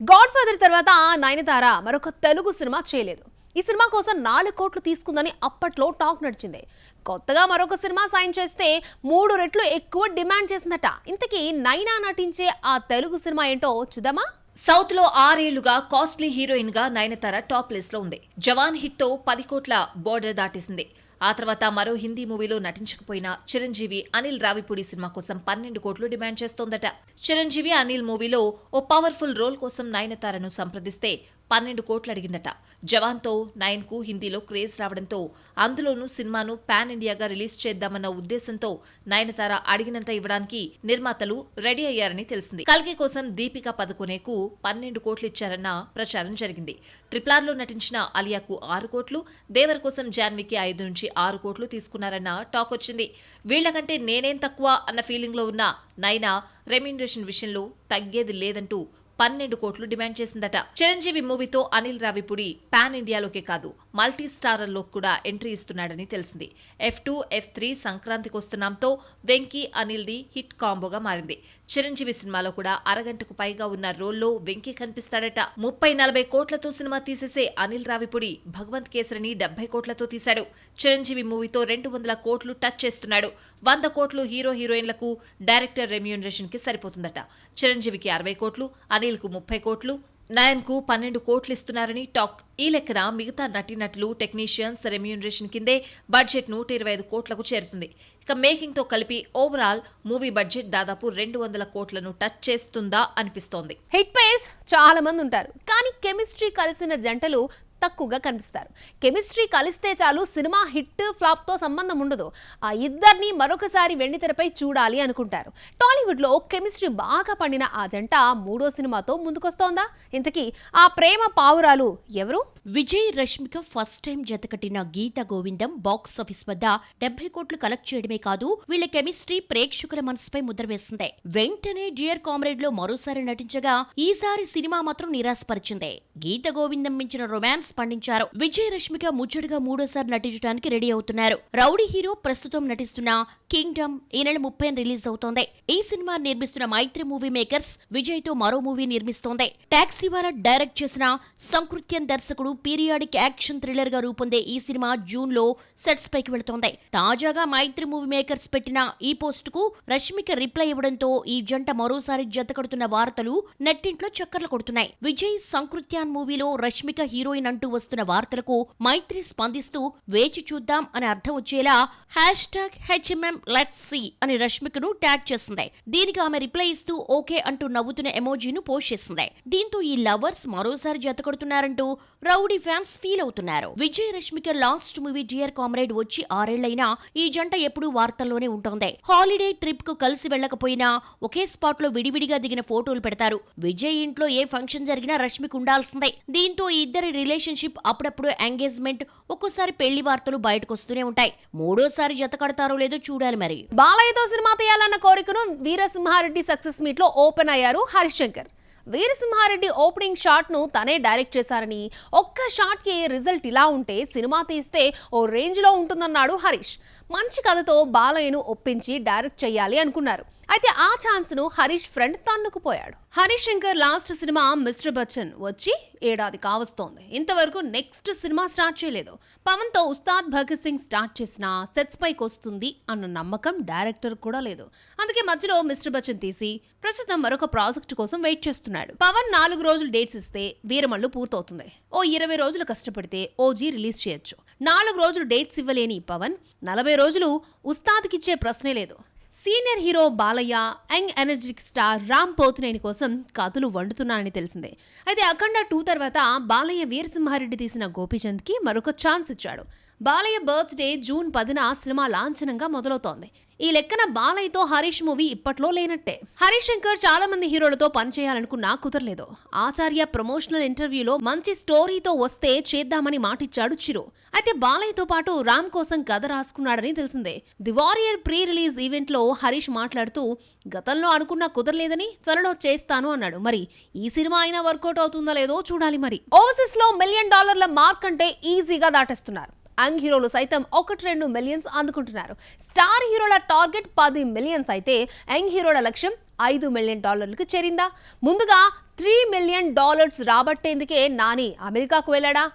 God father తర్వాత నయనతార మరొక Telugu cinema చేయలేదు. ఈ సినిమా కోసం 4 కోట్లు తీసుకుందని అప్పట్లో టాక్ నడిచింది. కొత్తగా మరొక సినిమా సైన్ చేస్తే 3 రెట్లు ఎక్కువ డిమాండ్ చేసిందట. ఇంతకీ నైనా నటించే ఆ తెలుగు సినిమా ఏంటో చూద్దామా? సౌత్ లో 6 ఏళ్లుగా కాస్ట్లీ హీరోయిన్ గా నయనతార టాప్ లిస్ట్ లో ఉంది. జవాన్ హిట్ తో 10 కోట్ల బోర్డర్ దాటేసింది. ఆ తర్వాత మరో హిందీ మూవీలో నటించకపోయినా చిరంజీవి అనిల్ రావిపూడి సినిమా కోసం 12 కోట్లు డిమాండ్ చేస్తోందట. చిరంజీవి అనిల్ మూవీలో ఓ పవర్ఫుల్ రోల్ కోసం నయనతారను సంప్రదిస్తే 12 కోట్లు అడిగిందట. జవాన్తో నయన్కు హిందీలో క్రేజ్ రావడంతో అందులోనూ సినిమాను పాన్ ఇండియాగా రిలీజ్ చేద్దామన్న ఉద్దేశంతో నయనతార అడిగినంత ఇవ్వడానికి నిర్మాతలు రెడీ అయ్యారని తెలిసింది. కల్కి కోసం దీపికా పదుకొనేకు 12 కోట్లు ఇచ్చారన్న ప్రచారం జరిగింది. ట్రిపుల్ లో నటించిన అలియాకు 6 కోట్లు, దేవర్ కోసం జాన్వీకి 5 నుంచి 6 కోట్లు తీసుకున్నారన్న టాక్ వచ్చింది. వీళ్లకంటే నేనేం తక్కువ అన్న ఫీలింగ్ లో ఉన్న నైనా రెమ్యూనరేషన్ విషయంలో తగ్గేది లేదంటూ 12 కోట్లు డిమాండ్ చేసిందట. చిరంజీవి మూవీతో అనిల్ రావిపూడి పాన్ ఇండియాలోకే కాదు మల్టీ స్టారర్లో కూడా ఎంట్రీ ఇస్తున్నాడని తెలిసింది. F2, F3 సంక్రాంతికి వస్తున్నాంతో వెంకీ అనిల్ ది హిట్ కాంబోగా మారింది. చిరంజీవి సినిమాలో కూడా అరగంటకు పైగా ఉన్న రోల్లో వెంకీ కనిపిస్తాడట. 30-40 కోట్లతో సినిమా తీసేసే అనిల్ రావిపూడి భగవంత్ కేసరిని 70 కోట్లతో తీశాడు. చిరంజీవి మూవీతో 200 కోట్లు టచ్ చేస్తున్నాడు. 100 కోట్లు హీరో హీరోయిన్లకు డైరెక్టర్ రెమ్యూనరేషన్ కి సరిపోతుందట. చిరంజీవికి 60 కోట్లు, అనిల్ కు 30 కోట్లు, నయన్ కు 12 కోట్లు ఇస్తున్నారని టాక్. ఈ లెక్కన మిగతా నటీనటులు టెక్నీషియన్స్ రెమ్యూనరేషన్ కిందే బడ్జెట్ 125 కోట్లకు చేరుతుంది. ఇక మేకింగ్ తో కలిపి ఓవరాల్ మూవీ బడ్జెట్ దాదాపు 200 కోట్లను టచ్ చేస్తుందా అనిపిస్తోంది. హిట్ పేస్ చాలా మంది ఉంటారు, కానీ కెమిస్ట్రీ కలిసిన జంటలు తక్కువగా కనిపిస్తారు. కెమిస్ట్రీ కలిస్తే చాలు సినిమా హిట్ ఫ్లాప్ తో సంబంధం ఉండదు. ఆ ఇద్దరిని మరొకసారి వెండితెరపై చూడాలి అనుకుంటారు. టాలీవుడ్ లో కెమిస్ట్రీ బాగా పండిన ఆ జంట 3వ సినిమాతో ముందుకొస్తోందా? ఇంతకీ ఆ ప్రేమ పావురాలు ఎవరు? విజయ్ రష్మిక ఫస్ట్ టైం జతకట్టిన గీత గోవిందం బాక్స్ ఆఫీస్ వద్ద 70 కోట్లు కలెక్ట్ చేయడమే కాదు, వీళ్ల కెమిస్ట్రీ ప్రేక్షకుల మనసుపై ముద్ర వేసింది. వెంటనే డియర్ కామ్రేడ్ లో మరోసారి నటించగా ఈసారి సినిమా మాత్రం నిరాశపరిచింది. గీత గోవిందం మించిన రొమాన్స్ పండించారు. విజయ్ రష్మిక ముచ్చటగా 3వ సారి నటించడానికి రెడీ అవుతున్నారు. రౌడీ హీరో ప్రస్తుతం నటిస్తున్న కింగ్డమ్ ఈ నెల 30న రిలీజ్ అవుతోంది. ఈ సినిమా నిర్మిస్తున్న మైత్రి మూవీ మేకర్స్ విజయ్ తో మరో మూవీ నిర్మిస్తోంది. టాక్సీ వాలా డైరెక్ట్ చేసిన సంకృత్యన్ దర్శకుడు పీరియాడిక్ యాక్షన్ థ్రిల్లర్ గా రూపొందే ఈ సినిమా జూన్ లో సెట్స్ పైకి వెళుతోంది. తాజాగా మైత్రి మూవీ మేకర్స్ పెట్టిన ఈ పోస్ట్ కు రష్మిక రిప్లై ఇవ్వడంతో ఈ జంట మరోసారి జతకడుతున్న వార్తలు నెట్టింట్లో చక్కర్లు కొడుతున్నాయి. విజయ్ సంకృత్యాన్ మూవీలో రష్మిక హీరోయిన్ అంటూ వస్తున్న వార్తలకు మైత్రి స్పందిస్తూ వేచి చూద్దాం అని అర్థం వచ్చేలా #HMM లెట్స్ సీ అని రష్మికను ట్యాగ్ చేసింది. దీనికి ఆమె రిప్లై ఇస్తూ ఓకే అంటూ నవ్వుతున్న ఎమోజీను పోస్ట్ చేసింది. దీంతో ఈ లవర్స్ మరోసారి జతకడుతున్నారంటూ రౌడీ ఫ్యాన్స్ ఫీల్ అవుతున్నారు. Vijay Rashmika last movie dear comrade వచ్చి 6 ఏళ్లైనా ఈ జంట ఎప్పుడూ వార్తల్లోనే ఉంటోంది. హాలిడే ట్రిప్ కు కలిసి వెళ్లకపోయినా ఒకే స్పాట్ లో విడివిడిగా దిగిన ఫోటోలు పెడతారు. విజయ్ ఇంట్లో ఏ ఫంక్షన్ జరిగినా రష్మిక ఉండాల్సిందే. దీంతో ఈ ఇద్దరి రిలేషన్షిప్ అప్పుడప్పుడు ఎంగేజ్మెంట్, ఒక్కోసారి పెళ్లి వార్తలు బయటకొస్తూనే ఉంటాయి. 3వ సారి జత కడతారో లేదో చూడాలి. మరి బాలయ్యతో సినిమా తీయాలన్న కోరికను వీరసింహారెడ్డి సక్సెస్ మీట్ లో ఓపెన్ అయ్యారు హరీష్ శంకర్. వీరసింహారెడ్డి ఓపెనింగ్ షాట్ ను తనే డైరెక్ట్ చేశారని, ఒక్క షాట్ కి రిజల్ట్ ఇలా ఉంటే సినిమా తీస్తే ఓ రేంజ్ లో ఉంటుందన్నాడు హరీష్. మంచి కథతో బాలయ్యను ఒప్పించి డైరెక్ట్ చేయాలి అనుకున్నారు. అయితే ఆ ఛాన్స్ ను హరీష్ ఫ్రెండ్ తన్నుకుపోయాడు. Harish Shankar last cinema mister Bachchan వచ్చి ఏడాది కావస్తోంది. ఇంతవరకు నెక్స్ట్ సినిమా స్టార్ట్ చేయలేదు. పవన్ తో ఉస్తాద్ భగత్ సింగ్ స్టార్ట్ చేసినా సెట్స్ పైకి వస్తుంది అన్న నమ్మకం డైరెక్టర్ కూడా లేదు. అందుకే మధ్యలో మిస్టర్ బచ్చన్ తీసి ప్రస్తుతం మరొక ప్రాజెక్ట్ కోసం వెయిట్ చేస్తున్నాడు. పవన్ 4 రోజులు డేట్స్ ఇస్తే వీరమల్లు పూర్తవుతుంది. ఓ 20 రోజులు కష్టపడితే ఓజీ రిలీజ్ చేయొచ్చు. 4 రోజులు డేట్స్ ఇవ్వలేని పవన్ 40 రోజులు ఉస్తాద్కిచ్చే ప్రశ్నే లేదు. Senior hero Balayya, young energetic star Ram Pothineni కోసం కథలు వండుతున్నానని తెలిసిందే. అయితే అఖండ 2 తర్వాత బాలయ్య వీరసింహారెడ్డి తీసిన గోపీచంద్కి మరొక ఛాన్స్ ఇచ్చాడు. బాలయ్య బర్త్డే జూన్ 10న సినిమా లాంఛనంగా మొదలవుతోంది. ఈ లెక్కన బాలయ్యతో హరీష్ మూవీ ఇప్పట్లో లేనట్టే. హరీష్ శంకర్ చాలా మంది హీరోలతో పనిచేయాలనుకున్నా కుదరలేదు. ఆచార్య ప్రమోషనల్ ఇంటర్వ్యూలో మంచి స్టోరీతో వస్తే చేద్దామని మాటిచ్చాడు చిరు. అయితే బాలయ్యతో పాటు రామ్ కోసం కథ రాసుకున్నాడని తెలిసిందే. The warrior pre release event లో హరీష్ మాట్లాడుతూ గతంలో అనుకున్నా కుదరలేదని త్వరలో చేస్తాను అన్నాడు. మరి ఈ సినిమా అయినా వర్కౌట్ అవుతుందో లేదో చూడాలి. మరి ఓవర్సీస్ లో $1 మిలియన్ మార్క్ అంటే ఈజీగా దాటేస్తున్నారు. యంగ్ హీరోలు సైతం 1-2 మిలియన్స్ అందుకుంటున్నారు. స్టార్ హీరోల టార్గెట్ 10 మిలియన్స్ అయితే యంగ్ హీరోల లక్ష్యం $5 మిలియన్ చేరిందా? ముందుగా $3 మిలియన్ రాబట్టేందుకే నాని అమెరికాకు వెళ్ళాడా?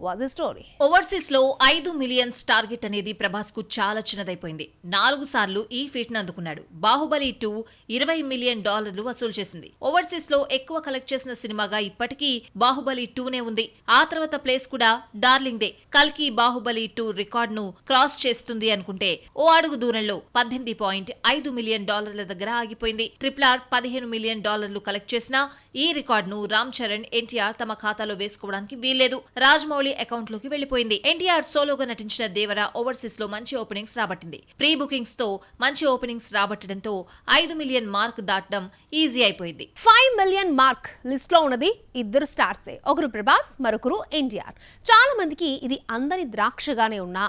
Was the story. ఓవర్సీస్ లో 5 మిలియన్స్ టార్గెట్ అనేది ప్రభాస్ కు చాలా చిన్నదైపోయింది. 4 సార్లు ఈ ఫీట్ ను అందుకున్నాడు. బాహుబలి 2 $20 మిలియన్ వసూలు చేసింది. ఓవర్సీస్ లో ఎక్కువ కలెక్ట్ చేసిన సినిమాగా ఇప్పటికీ బాహుబలి 2 నే ఉంది. ఆ తర్వాత ప్లేస్ కూడా డార్లింగ్ దే. కల్కి బాహుబలి 2 రికార్డ్ ను క్రాస్ చేస్తుంది అనుకుంటే ఓ అడుగు దూరంలో $18.5 మిలియన్ దగ్గర ఆగిపోయింది. RRR $15 మిలియన్ కలెక్ట్ చేసినా ఈ రికార్డ్ ను రామ్ చరణ్, ఎన్టీఆర్ తమ ఖాతాలో వేసుకోవడానికి వీల్లేదు. రాజమౌళి అకౌంట్ లోకి వెళ్లిపోయింది. ఎన్టీఆర్ సోలోగా నటించిన దేవర ఓవర్సీస్ లో మంచి ఓపెనింగ్స్ రాబట్టింది. ప్రీ బుకింగ్స్ తో మంచి ఓపెనింగ్స్ రాబట్టడంతో 5 మిలియన్ మార్క్ దాటడం ఈజీ అయిపోయింది. 5 మిలియన్ మార్క్ లిస్ట్ లో ఉన్నది ఇద్దరు స్టార్సే. ఒకరు ప్రభాస్, మరొకరు ఎన్టీఆర్. చాలా మందికి ఇది అందని ద్రాక్షగానే ఉన్న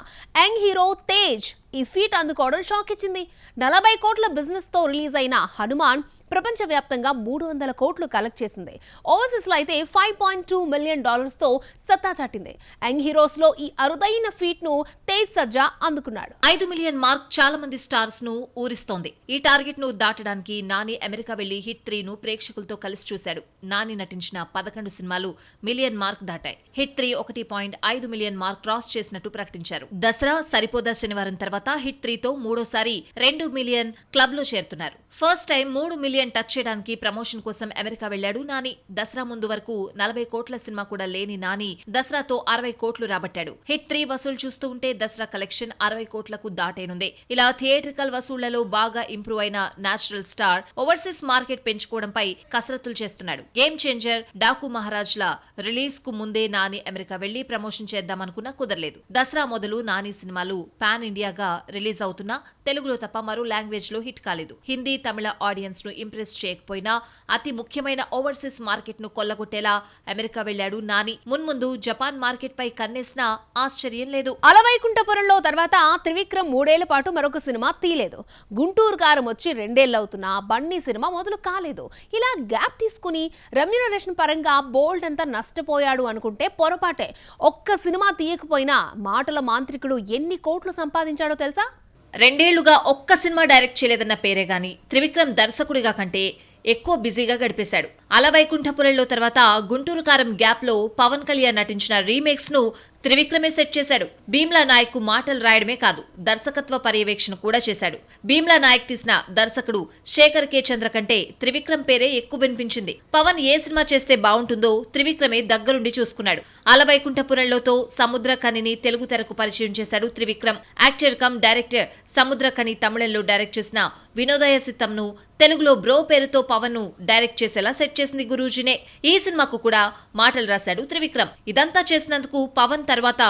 యంగ్ హీరో తేజ్ ఈ ఫీట్ అందుకోవడం షాక్ ఇచ్చింది. 40 కోట్ల బిజినెస్ తో రిలీజ్ అయిన హనుమాన్ ప్రపంచవ్యాప్తంగా 300 కోట్లు కలెక్ట్ చేసింది. ఓవర్సీస్ లో అయితే $5.2 మిలియన్ తో సత్తా చాటింది. యంగ్ హీరోస్ లో ఈ అరుదైన ఫీట్ ను తేజ్ సజ్జా అందుకున్నాడు. 5 మిలియన్ మార్క్ చాలా మంది స్టార్స్ ను ఊరిస్తోంది. ఈ టార్గెట్ ను దాటడానికి నాని అమెరికా వెళ్లి హిట్ 3 ను ప్రేక్షకులతో కలిసి చూశాడు. నాని నటించిన 11 సినిమాలు మిలియన్ మార్క్ దాటాయి. హిట్ 3 1.5 మిలియన్ మార్క్ క్రాస్ చేసినట్టు ప్రకటించారు. దసరా సరిపోదా శనివారం తర్వాత హిట్ 3 తో మూడోసారి 2 మిలియన్ క్లబ్ లో చేరుతున్నారు. ఫస్ట్ టైం 3 మిలియన్ టచ్ చేయడానికి ప్రమోషన్ కోసం అమెరికా వెళ్లాడు నాని. దసరా ముందు వరకు 40 కోట్ల సినిమా కూడా లేని నాని దసరాతో 60 కోట్లు రాబట్టాడు. హిట్ 3 వసూలు చూస్తూ ఉంటే దసరా కలెక్షన్ 60 కోట్లకు దాటేనుంది. ఇలా థియేట్రికల్ వసూళ్లలో బాగా ఇంప్రూవ్ అయిన నేచురల్ స్టార్ ఓవర్సీస్ మార్కెట్ పెంచుకోవడంపై కసరత్తులు చేస్తున్నాడు. గేమ్ చేంజర్, డాకు మహారాజ్ ల రిలీజ్ కు ముందే నాని అమెరికా వెళ్లి ప్రమోషన్ చేద్దామనుకున్నా కుదరలేదు. దసరా మొదలు నాని సినిమాలు పాన్ ఇండియాగా రిలీజ్ అవుతున్నా తెలుగులో తప్ప మరో లాంగ్వేజ్ లో హిట్ కాలేదు. హిందీ, తమిళ ఆడియన్స్ ను ఇంప్రెస్ చేయకపోయినా అతి ముఖ్యమైన ఓవర్సీస్ మార్కెట్ ను కొల్లగొట్టేలా అమెరికా వెళ్లాడు నాని. మున్ముందు జపాన్ మార్కెట్ పై కన్నేసినా ఆశ్చర్యం లేదు. అలవైకుంఠపురంలో తర్వాత త్రివిక్రమ్ 3 ఏళ్ల పాటు మరొక సినిమా తీయలేదు. గుంటూరు కారం వచ్చి 2 ఏళ్లవుతున్నా బన్నీ సినిమా మొదలు కాలేదు. ఇలా గ్యాప్ తీసుకుని రెమ్యూనరేషన్ పరంగా బోల్డ్ అంతా నష్టపోయాడు అనుకుంటే పొరపాటే. ఒక్క సినిమా తీయకపోయినా మాటల మాంత్రికుడు ఎన్ని కోట్లు సంపాదించాడో తెలుసా? 2 ఏళ్లుగా ఒక్క సినిమా డైరెక్ట్ చేయలేదన్న పేరే గాని త్రివిక్రమ్ దర్శకుడిగా కంటే ఎక్కువ బిజీగా గడిపేశాడు. అలవైకుంఠపురంలో తర్వాత గుంటూరు కారం గ్యాప్ లో పవన్ కళ్యాణ్ నటించిన రీమేక్స్ ను త్రివిక్రమే సెట్ చేశాడు. భీమ్లా నాయక్ కు మాటలు రాయడమే కాదు, దర్శకత్వ పర్యవేక్షణ కూడా చేశాడు. భీమ్లా నాయక్ తీసిన దర్శకుడు శేఖర్ కె చంద్ర కంటే త్రివిక్రమ్ పేరే ఎక్కువ వినిపించింది. పవన్ ఏ సినిమా చేస్తే బాగుంటుందో త్రివిక్రమే దగ్గరుండి చూసుకున్నాడు. అలవైకుంఠపురంలోతో సముద్రఖనిని తెలుగు తెరకు పరిచయం చేశాడు Trivikram. Actor come director Samuthirakani తమిళంలో డైరెక్ట్ చేసిన వినోదయ సిత్తంను తెలుగులో బ్రో పేరుతో పవన్ ను డైరెక్ట్ చేసేలా సెట్ చేసింది గురూజీనే. ఈ సినిమాకు కూడా మాటలు రాశాడు త్రివిక్రమ్. ఇదంతా చేసినందుకు పవన్ తర్వాత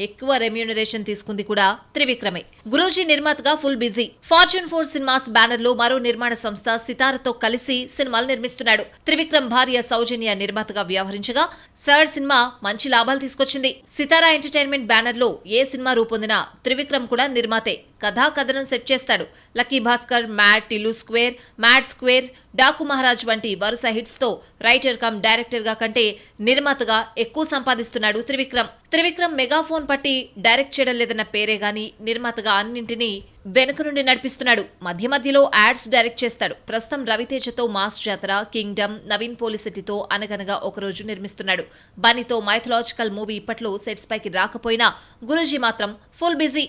ఎక్కువ రెమ్యూనరేషన్ తీసుకుంది కూడా త్రివిక్రమే. గురూజీ నిర్మాతగా full busy. Fortune 4 cinemas banner లో మరో నిర్మాణ సంస్థ సితారతో కలిసి సినిమాలు నిర్మిస్తున్నాడు. త్రివిక్రమ్ భార్య సౌజన్య నిర్మాతగా వ్యవహరించగా సర్డ్ సినిమా మంచి లాభాలు తీసుకొచ్చింది. సితారా ఎంటర్టైన్మెంట్ బ్యానర్ లో ఏ సినిమా రూపొందినా త్రివిక్రమ్ కూడా నిర్మాతే. కథా కథనం సెట్ చేస్తాడు. Lucky Bhaskar, mad, Tillu square, mad square, Daaku Maharaj వంటి వరుస హిట్స్ తో రైటర్ కమ్ డైరెక్టర్ గా కంటే నిర్మాతగా ఎక్కువ సంపాదిస్తున్నాడు త్రివిక్రమ్. త్రివిక్రమ్ మెగాఫోన్ పట్టి డైరెక్ట్ చేయడం లేదన్న పేరే గాని నిర్మాతగా అన్నింటినీ వెనుక నుండి నడిపిస్తున్నాడు. మధ్య మధ్యలో యాడ్స్ డైరెక్ట్ చేస్తాడు. ప్రస్తుతం రవితేజతో మాస్ జాతర, కింగ్డమ్, నవీన్ పోలిసిటీతో అనగనగా ఒకరోజు నిర్మిస్తున్నాడు. బన్నీతో మైథలాజికల్ మూవీ ఇప్పట్లో సెట్స్ పైకి రాకపోయినా గురూజీ మాత్రం ఫుల్ బిజీ.